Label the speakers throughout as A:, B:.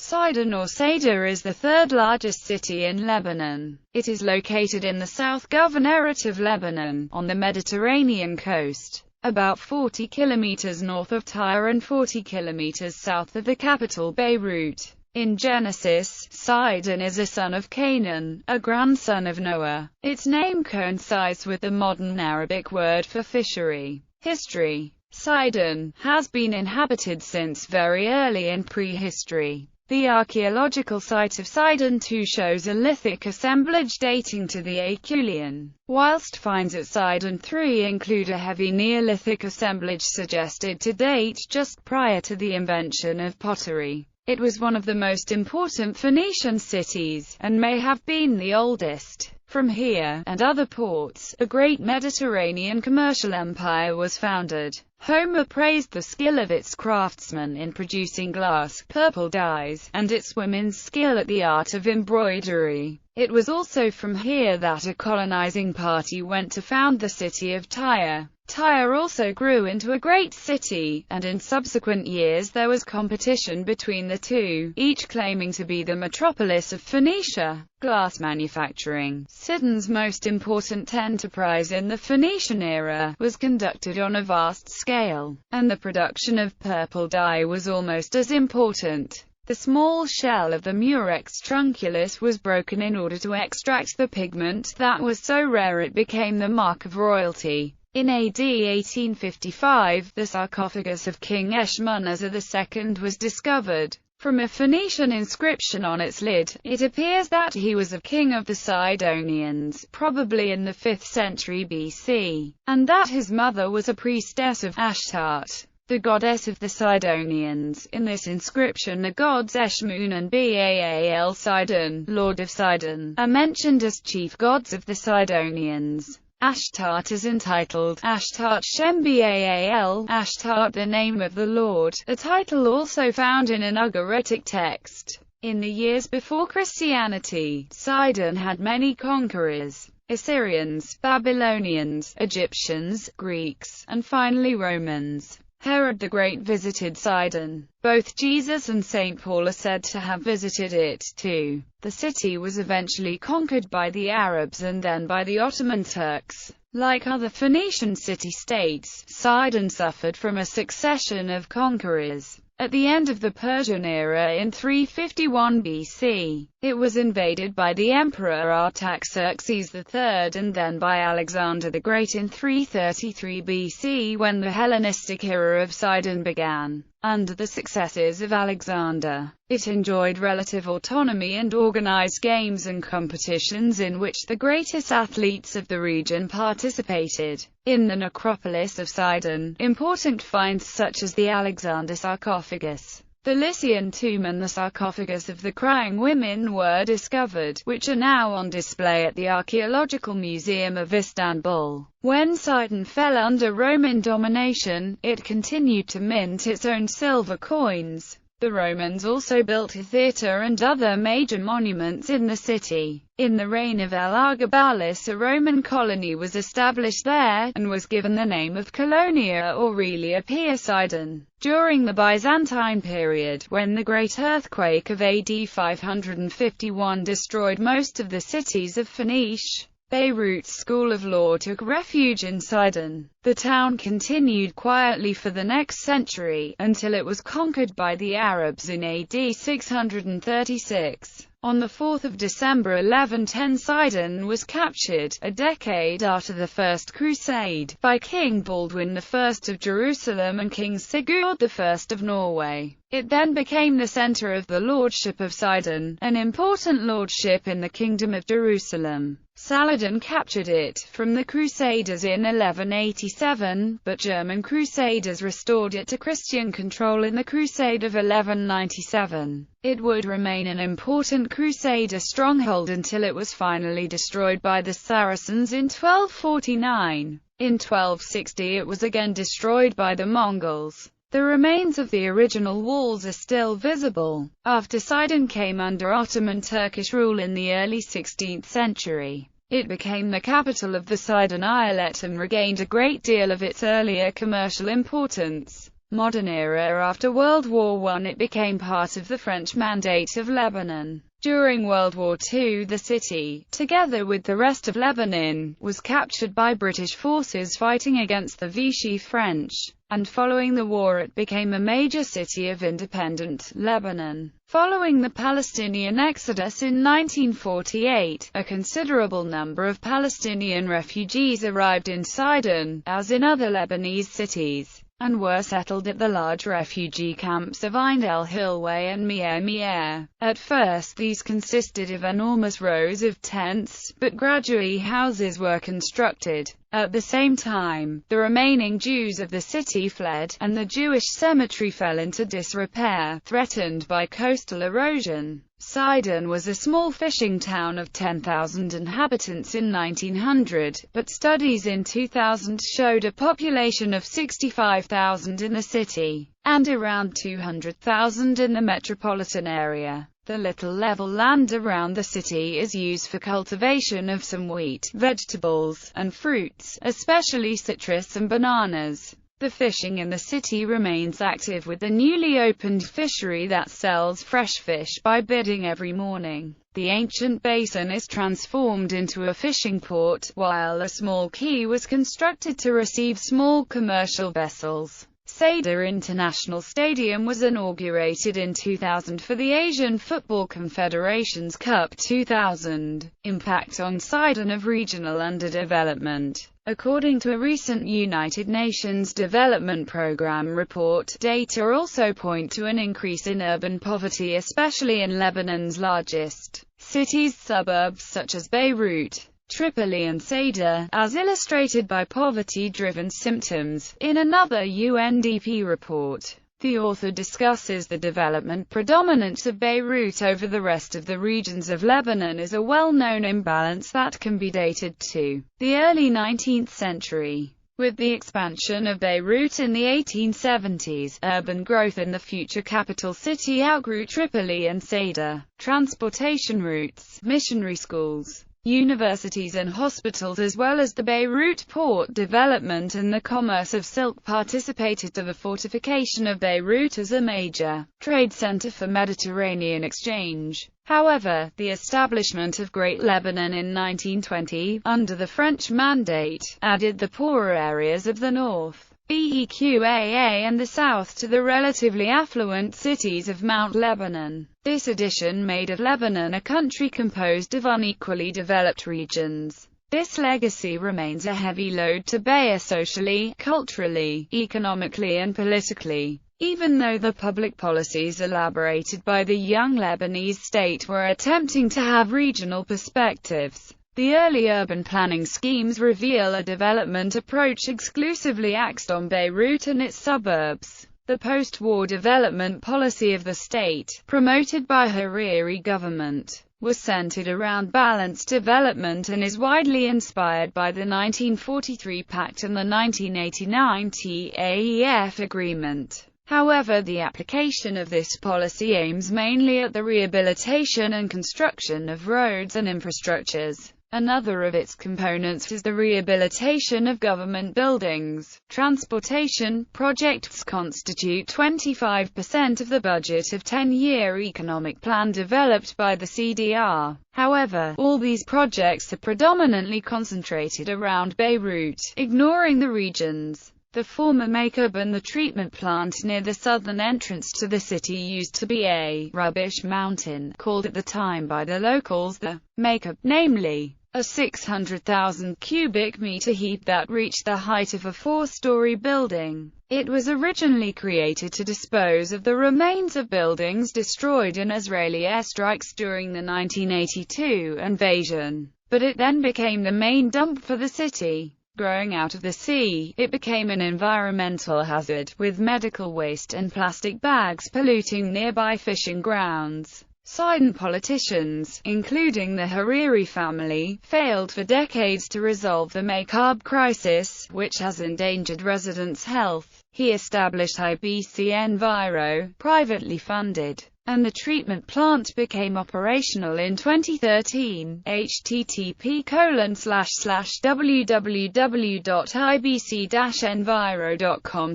A: Sidon or Sadr is the third largest city in Lebanon. It is located in the South Governorate of Lebanon, on the Mediterranean coast, about 40 kilometers north of Tyre and 40 kilometers south of the capital Beirut. In Genesis, Sidon is a son of Canaan, a grandson of Noah. Its name coincides with the modern Arabic word for fishery. History. Sidon has been inhabited since very early in prehistory. The archaeological site of Sidon II shows a lithic assemblage dating to the Acheulean, whilst finds at Sidon III include a heavy Neolithic assemblage suggested to date just prior to the invention of pottery. It was one of the most important Phoenician cities, and may have been the oldest. From here, and other ports, a great Mediterranean commercial empire was founded. Homer praised the skill of its craftsmen in producing glass, purple dyes, and its women's skill at the art of embroidery. It was also from here that a colonizing party went to found the city of Tyre. Tyre also grew into a great city, and in subsequent years there was competition between the two, each claiming to be the metropolis of Phoenicia. Glass manufacturing, Sidon's most important enterprise in the Phoenician era, was conducted on a vast scale, and the production of purple dye was almost as important. The small shell of the Murex trunculus was broken in order to extract the pigment that was so rare it became the mark of royalty. In AD 1855, the sarcophagus of King Eshmunazar II was discovered. From a Phoenician inscription on its lid, it appears that he was a king of the Sidonians, probably in the 5th century BC, and that his mother was a priestess of Ashtart, the goddess of the Sidonians. In this inscription the gods Eshmun and Baal Sidon, lord of Sidon, are mentioned as chief gods of the Sidonians. Ashtart is entitled Ashtart Shem Baal, Ashtart the name of the Lord, a title also found in an Ugaritic text. In the years before Christianity, Sidon had many conquerors: Assyrians, Babylonians, Egyptians, Greeks, and finally Romans. Herod the Great visited Sidon. Both Jesus and St. Paul are said to have visited it too. The city was eventually conquered by the Arabs and then by the Ottoman Turks. Like other Phoenician city-states, Sidon suffered from a succession of conquerors. At the end of the Persian era in 351 BC, it was invaded by the Emperor Artaxerxes III and then by Alexander the Great in 333 BC when the Hellenistic era of Sidon began. Under the successors of Alexander, it enjoyed relative autonomy and organized games and competitions in which the greatest athletes of the region participated. In the necropolis of Sidon, important finds such as the Alexander sarcophagus, the Lycian tomb and the sarcophagus of the crying women were discovered, which are now on display at the Archaeological Museum of Istanbul. When Sidon fell under Roman domination, it continued to mint its own silver coins. The Romans also built a theatre and other major monuments in the city. In the reign of Elagabalus, a Roman colony was established there, and was given the name of Colonia Aurelia Pia Sidon. During the Byzantine period, when the great earthquake of AD 551 destroyed most of the cities of Phoenicia, Beirut's School of Law took refuge in Sidon. The town continued quietly for the next century, until it was conquered by the Arabs in AD 636. On the 4th of December 1110 Sidon was captured, a decade after the First Crusade, by King Baldwin I of Jerusalem and King Sigurd I of Norway. It then became the center of the Lordship of Sidon, an important lordship in the Kingdom of Jerusalem. Saladin captured it from the Crusaders in 1187, but German Crusaders restored it to Christian control in the Crusade of 1197. It would remain an important Crusader stronghold until it was finally destroyed by the Saracens in 1249. In 1260 it was again destroyed by the Mongols. The remains of the original walls are still visible. After Sidon came under Ottoman Turkish rule in the early 16th century. It became the capital of the Sidon Eyalet and regained a great deal of its earlier commercial importance. modern era. After World War I, it became part of the French Mandate of Lebanon. During World War II, the city, together with the rest of Lebanon, was captured by British forces fighting against the Vichy French, and following the war it became a major city of independent Lebanon. Following the Palestinian exodus in 1948, a considerable number of Palestinian refugees arrived in Sidon, as in other Lebanese cities, and were settled at the large refugee camps of Ain el-Hilweh and Mier. At first these consisted of enormous rows of tents, but gradually houses were constructed. At the same time, the remaining Jews of the city fled, and the Jewish cemetery fell into disrepair, threatened by coastal erosion. Sidon was a small fishing town of 10,000 inhabitants in 1900, but studies in 2000 showed a population of 65,000 in the city, and around 200,000 in the metropolitan area. The little level land around the city is used for cultivation of some wheat, vegetables, and fruits, especially citrus and bananas. The fishing in the city remains active, with the newly opened fishery that sells fresh fish by bidding every morning. The ancient basin is transformed into a fishing port, while a small quay was constructed to receive small commercial vessels. Sidon International Stadium was inaugurated in 2000 for the Asian Football Confederation's Cup 2000. Impact on Sidon of regional underdevelopment. According to a recent United Nations Development Programme report, data also point to an increase in urban poverty, especially in Lebanon's largest cities, suburbs such as Beirut, Tripoli and Sidon, as illustrated by poverty-driven symptoms. In another UNDP report, the author discusses the development predominance of Beirut over the rest of the regions of Lebanon as a well-known imbalance that can be dated to the early 19th century. With the expansion of Beirut in the 1870s, urban growth in the future capital city outgrew Tripoli and Sidon. Transportation routes, missionary schools, universities and hospitals, as well as the Beirut port development and the commerce of silk, participated to the fortification of Beirut as a major trade center for Mediterranean exchange. However, the establishment of Great Lebanon in 1920, under the French Mandate, added the poorer areas of the north, Beqaa, and the south to the relatively affluent cities of Mount Lebanon. This addition made of Lebanon a country composed of unequally developed regions. This legacy remains a heavy load to bear socially, culturally, economically and politically. Even though the public policies elaborated by the young Lebanese state were attempting to have regional perspectives, the early urban planning schemes reveal a development approach exclusively axed on Beirut and its suburbs. The post-war development policy of the state, promoted by Hariri government, was centered around balanced development and is widely inspired by the 1943 Pact and the 1989 TAEF agreement. However, the application of this policy aims mainly at the rehabilitation and construction of roads and infrastructures. Another of its components is the rehabilitation of government buildings. Transportation projects constitute 25% of the budget of 10-year economic plan developed by the CDR. However, all these projects are predominantly concentrated around Beirut, ignoring the regions. The former makeup and the treatment plant near the southern entrance to the city used to be a rubbish mountain, called at the time by the locals the makeup, namely a 600,000 cubic meter heap that reached the height of a 4-story building. It was originally created to dispose of the remains of buildings destroyed in Israeli airstrikes during the 1982 invasion, but it then became the main dump for the city. Growing out of the sea, it became an environmental hazard, with medical waste and plastic bags polluting nearby fishing grounds. Sidon politicians, including the Hariri family, failed for decades to resolve the Makab crisis, which has endangered residents' health. He established IBC Enviro, privately funded and the treatment plant became operational in 2013. http://www.ibc-enviro.com/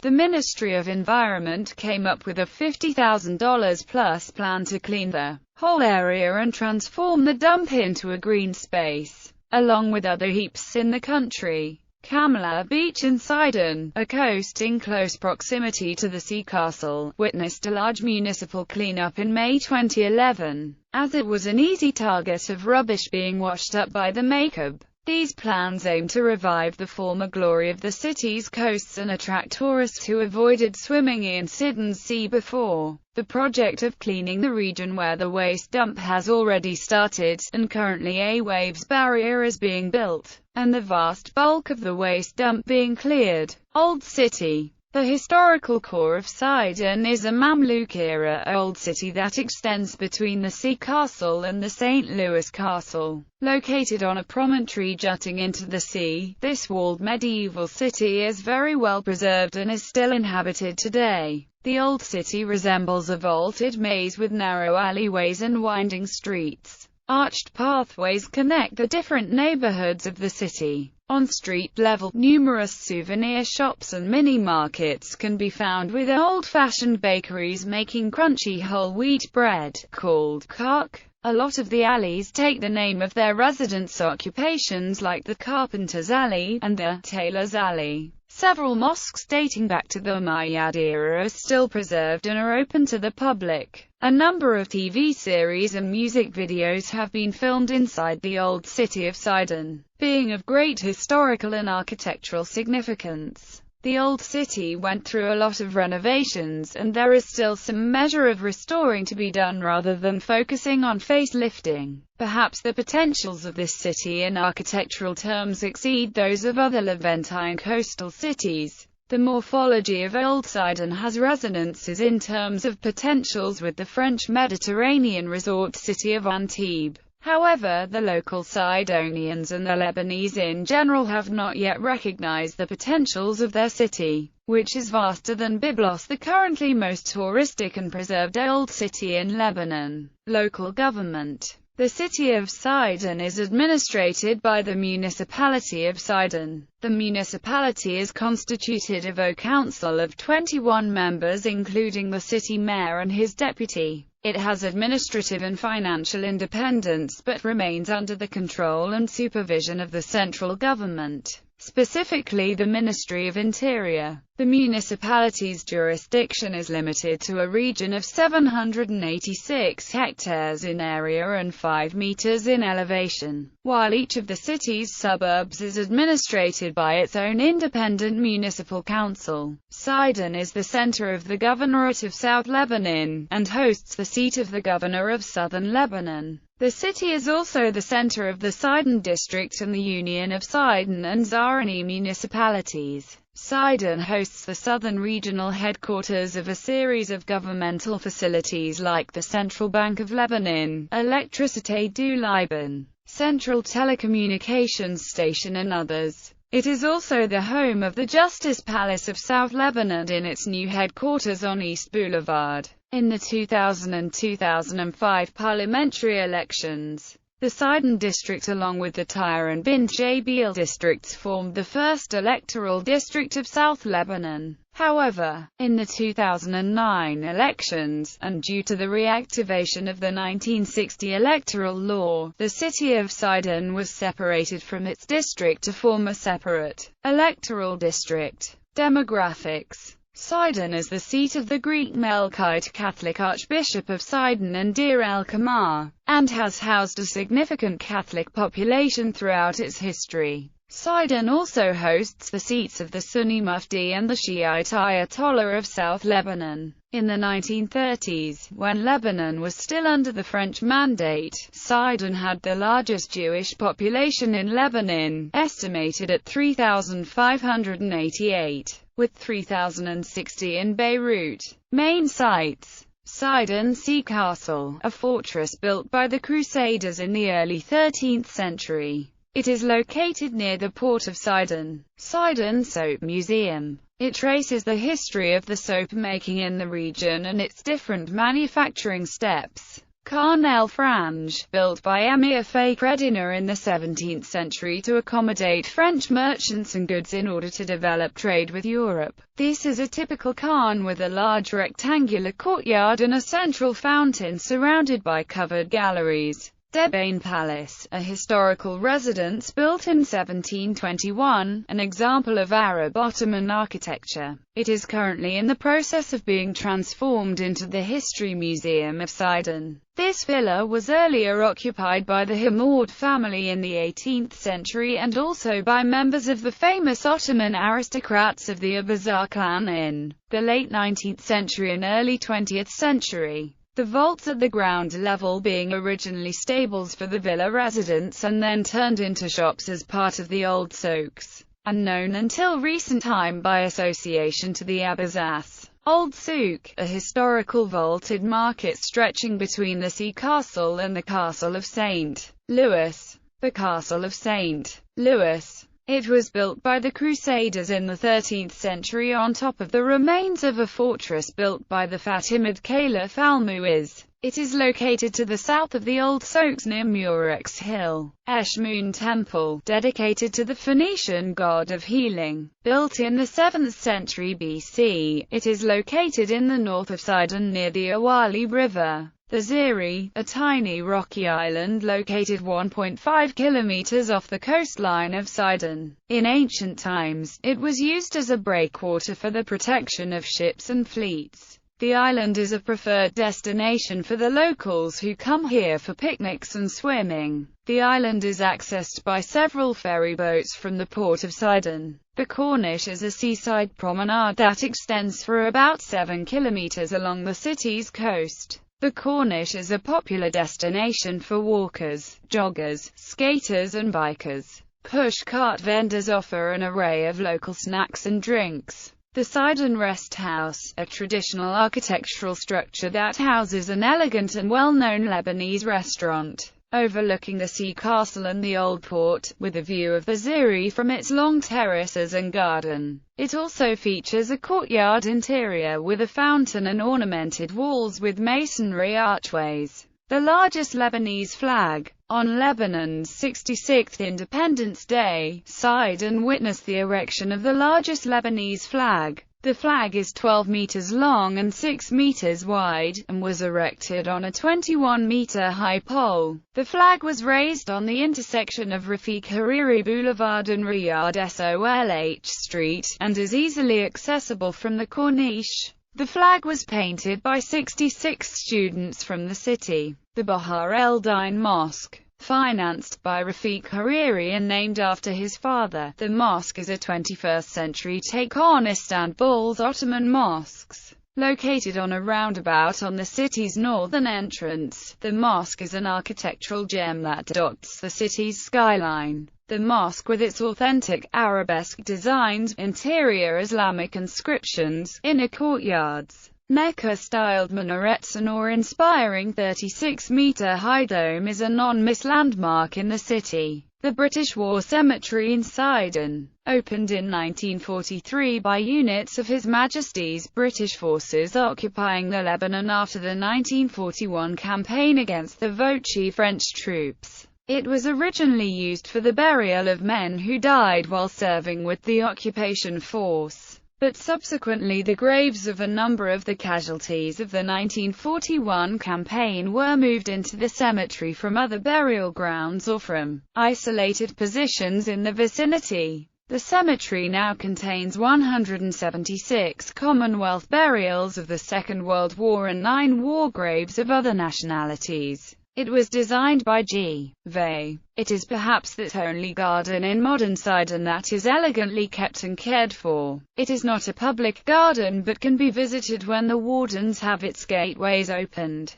A: The Ministry of Environment came up with a $50,000 plus plan to clean the whole area and transform the dump into a green space, along with other heaps in the country. Kamala Beach in Sidon, a coast in close proximity to the sea castle, witnessed a large municipal cleanup in May 2011, as it was an easy target of rubbish being washed up by the Makeup. These plans aim to revive the former glory of the city's coasts and attract tourists who avoided swimming in Sidon's sea before. The project of cleaning the region where the waste dump has already started, and currently a waves barrier is being built, and the vast bulk of the waste dump being cleared. Old City. The historical core of Sidon is a Mamluk-era old city that extends between the Sea Castle and the St. Louis Castle. Located on a promontory jutting into the sea, this walled medieval city is very well preserved and is still inhabited today. The old city resembles a vaulted maze with narrow alleyways and winding streets. Arched pathways connect the different neighborhoods of the city. On street level, numerous souvenir shops and mini-markets can be found with old-fashioned bakeries making crunchy whole wheat bread, called cock. A lot of the alleys take the name of their residents' occupations, like the Carpenter's Alley and the Tailor's Alley. Several mosques dating back to the Umayyad era are still preserved and are open to the public. A number of TV series and music videos have been filmed inside the old city of Sidon, being of great historical and architectural significance. The old city went through a lot of renovations, and there is still some measure of restoring to be done rather than focusing on facelifting. Perhaps the potentials of this city in architectural terms exceed those of other Levantine coastal cities. The morphology of Old Sidon has resonances in terms of potentials with the French Mediterranean resort city of Antibes. However, the local Sidonians and the Lebanese in general have not yet recognized the potentials of their city, which is vaster than Byblos, the currently most touristic and preserved old city in Lebanon. Local government. The city of Sidon is administrated by the municipality of Sidon. The municipality is constituted of a council of 21 members including the city mayor and his deputy. It has administrative and financial independence but remains under the control and supervision of the central government, specifically the Ministry of Interior. The municipality's jurisdiction is limited to a region of 786 hectares in area and 5 meters in elevation, while each of the city's suburbs is administrated by its own independent municipal council. Sidon is the center of the Governorate of South Lebanon, and hosts the seat of the Governor of Southern Lebanon. The city is also the center of the Sidon district and the Union of Sidon and Zaran'i municipalities. Sidon hosts the southern regional headquarters of a series of governmental facilities like the Central Bank of Lebanon, Electricité du Liban, Central Telecommunications Station and others. It is also the home of the Justice Palace of South Lebanon in its new headquarters on East Boulevard. In the 2000 and 2005 parliamentary elections, the Sidon district along with the Tyre and Bint Jbeil districts formed the first electoral district of South Lebanon. However, in the 2009 elections, and due to the reactivation of the 1960 electoral law, the city of Sidon was separated from its district to form a separate electoral district. Demographics. Sidon is the seat of the Greek Melkite Catholic Archbishop of Sidon and Deir el-Qamar, and has housed a significant Catholic population throughout its history. Sidon also hosts the seats of the Sunni Mufti and the Shiite Ayatollah of South Lebanon. In the 1930s, when Lebanon was still under the French mandate, Sidon had the largest Jewish population in Lebanon, estimated at 3,588. With 3,060 in Beirut. Main sites. Sidon Sea Castle, a fortress built by the Crusaders in the early 13th century. It is located near the port of Sidon. Sidon Soap Museum. It traces the history of the soap making in the region and its different manufacturing steps. Carnel Frange, built by Emir Fakhreddin in the 17th century to accommodate French merchants and goods in order to develop trade with Europe. This is a typical khan with a large rectangular courtyard and a central fountain surrounded by covered galleries. Debane Palace, a historical residence built in 1721, an example of Arab Ottoman architecture. It is currently in the process of being transformed into the History Museum of Sidon. This villa was earlier occupied by the Hamad family in the 18th century and also by members of the famous Ottoman aristocrats of the Abazar clan in the late 19th century and early 20th century. The vaults at the ground level being originally stables for the villa residents and then turned into shops as part of the old souks, and known until recent time by association to the Abazas. Old Souk, a historical vaulted market stretching between the sea castle and the castle of St. Louis. The castle of St. Louis. It was built by the Crusaders in the 13th century on top of the remains of a fortress built by the Fatimid Caliph al-Mu'izz. It is located to the south of the old souks near Murex Hill. Eshmoon Temple, dedicated to the Phoenician god of healing. Built in the 7th century BC, it is located in the north of Sidon near the Awali River. The Ziri, a tiny rocky island located 1.5 kilometers off the coastline of Sidon. In ancient times, it was used as a breakwater for the protection of ships and fleets. The island is a preferred destination for the locals who come here for picnics and swimming. The island is accessed by several ferry boats from the port of Sidon. The Corniche is a seaside promenade that extends for about 7 kilometers along the city's coast. The Corniche is a popular destination for walkers, joggers, skaters and bikers. Push cart vendors offer an array of local snacks and drinks. The Sidon Rest House, a traditional architectural structure that houses an elegant and well-known Lebanese restaurant, overlooking the sea castle and the old port, with a view of the Ziri from its long terraces and garden. It also features a courtyard interior with a fountain and ornamented walls with masonry archways. The largest Lebanese flag. On Lebanon's 66th Independence Day, Sidon witnessed the erection of the largest Lebanese flag. The flag is 12 meters long and 6 meters wide, and was erected on a 21-meter-high pole. The flag was raised on the intersection of Rafiq Hariri Boulevard and Riyadh Solh Street, and is easily accessible from the Corniche. The flag was painted by 66 students from the city. The Bahar el-Din Mosque, financed by Rafiq Hariri and named after his father, the mosque is a 21st-century take on Istanbul's Ottoman mosques. Located on a roundabout on the city's northern entrance, the mosque is an architectural gem that dots the city's skyline. The mosque, with its authentic Arabesque designs, interior Islamic inscriptions, inner courtyards, Mecca-styled minarets and awe-inspiring 36-meter-high dome is a non-miss landmark in the city. The British War Cemetery in Sidon, opened in 1943 by units of His Majesty's British forces occupying the Lebanon after the 1941 campaign against the Vichy French troops. It was originally used for the burial of men who died while serving with the occupation force, but subsequently the graves of a number of the casualties of the 1941 campaign were moved into the cemetery from other burial grounds or from isolated positions in the vicinity. The cemetery now contains 176 Commonwealth burials of the Second World War and 9 war graves of other nationalities. It was designed by G. Vey. It is perhaps the only garden in modern Sidon that is elegantly kept and cared for. It is not a public garden but can be visited when the wardens have its gateways opened.